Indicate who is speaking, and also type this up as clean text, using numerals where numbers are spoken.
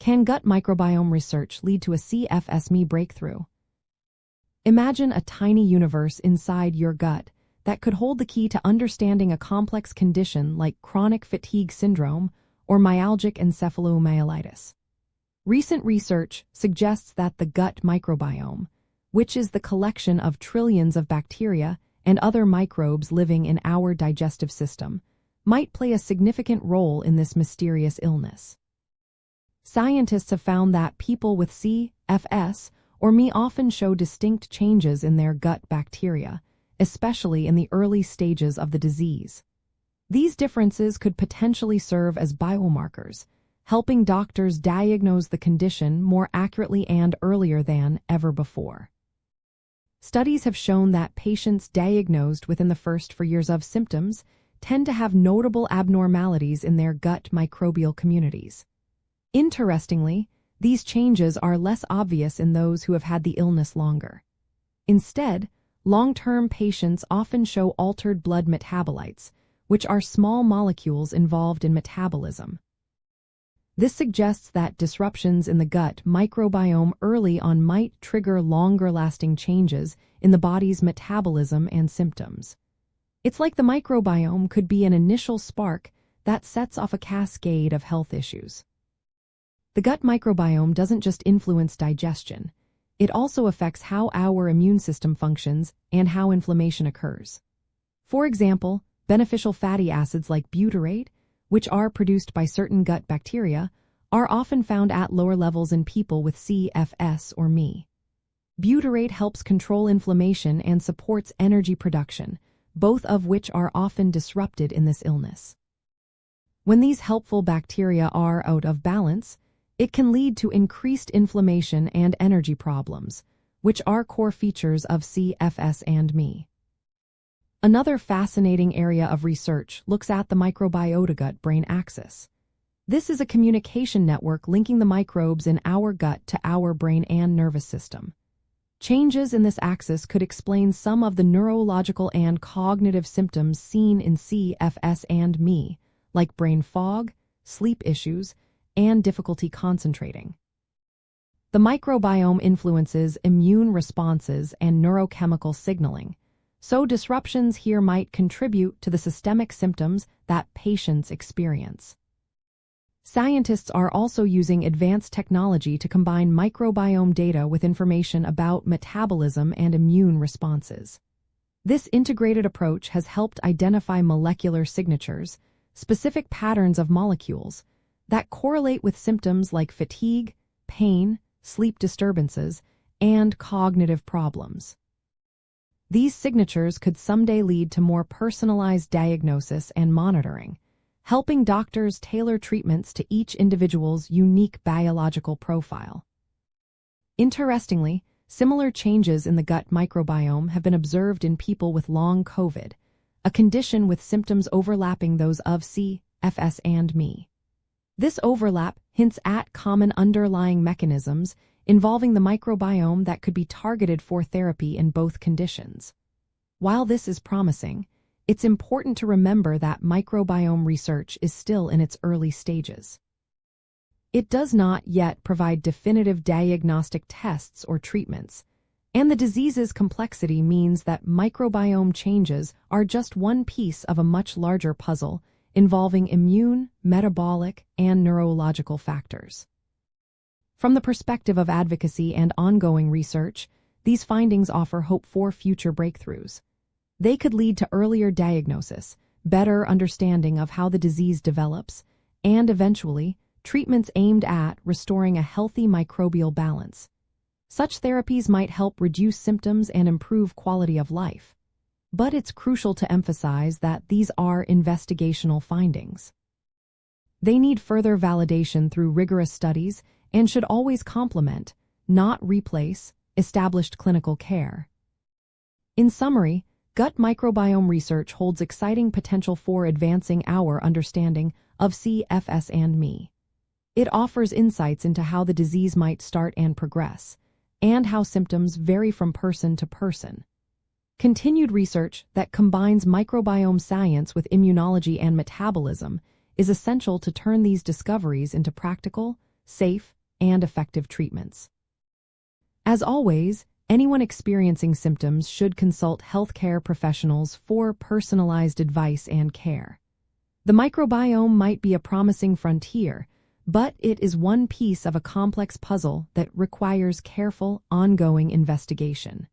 Speaker 1: Can gut microbiome research lead to a CFS-me breakthrough? Imagine a tiny universe inside your gut that could hold the key to understanding a complex condition like chronic fatigue syndrome or myalgic encephalomyelitis. Recent research suggests that the gut microbiome, which is the collection of trillions of bacteria and other microbes living in our digestive system, might play a significant role in this mysterious illness. Scientists have found that people with CFS or ME often show distinct changes in their gut bacteria, especially in the early stages of the disease. These differences could potentially serve as biomarkers, helping doctors diagnose the condition more accurately and earlier than ever before. Studies have shown that patients diagnosed within the first 4 years of symptoms tend to have notable abnormalities in their gut microbial communities. Interestingly, these changes are less obvious in those who have had the illness longer. Instead, long-term patients often show altered blood metabolites, which are small molecules involved in metabolism. This suggests that disruptions in the gut microbiome early on might trigger longer-lasting changes in the body's metabolism and symptoms. It's like the microbiome could be an initial spark that sets off a cascade of health issues. The gut microbiome doesn't just influence digestion, it also affects how our immune system functions and how inflammation occurs. For example, beneficial fatty acids like butyrate, which are produced by certain gut bacteria, are often found at lower levels in people with CFS or ME. Butyrate helps control inflammation and supports energy production, both of which are often disrupted in this illness. When these helpful bacteria are out of balance, it can lead to increased inflammation and energy problems, which are core features of CFS and ME. Another fascinating area of research looks at the microbiota gut-brain axis. This is a communication network linking the microbes in our gut to our brain and nervous system. Changes in this axis could explain some of the neurological and cognitive symptoms seen in CFS and ME, like brain fog, sleep issues, and difficulty concentrating. The microbiome influences immune responses and neurochemical signaling, so disruptions here might contribute to the systemic symptoms that patients experience. Scientists are also using advanced technology to combine microbiome data with information about metabolism and immune responses. This integrated approach has helped identify molecular signatures, specific patterns of molecules, that correlate with symptoms like fatigue, pain, sleep disturbances, and cognitive problems. These signatures could someday lead to more personalized diagnosis and monitoring, helping doctors tailor treatments to each individual's unique biological profile. Interestingly, similar changes in the gut microbiome have been observed in people with long COVID, a condition with symptoms overlapping those of CFS and ME. This overlap hints at common underlying mechanisms involving the microbiome that could be targeted for therapy in both conditions. While this is promising, it's important to remember that microbiome research is still in its early stages. It does not yet provide definitive diagnostic tests or treatments, and the disease's complexity means that microbiome changes are just one piece of a much larger puzzle involving immune, metabolic, and neurological factors. From the perspective of advocacy and ongoing research, these findings offer hope for future breakthroughs. They could lead to earlier diagnosis, better understanding of how the disease develops, and eventually, treatments aimed at restoring a healthy microbial balance. Such therapies might help reduce symptoms and improve quality of life. But it's crucial to emphasize that these are investigational findings. They need further validation through rigorous studies and should always complement, not replace, established clinical care. In summary, gut microbiome research holds exciting potential for advancing our understanding of CFS and ME. It offers insights into how the disease might start and progress, and how symptoms vary from person to person. Continued research that combines microbiome science with immunology and metabolism is essential to turn these discoveries into practical, safe, and effective treatments. As always, anyone experiencing symptoms should consult healthcare professionals for personalized advice and care. The microbiome might be a promising frontier, but it is one piece of a complex puzzle that requires careful, ongoing investigation.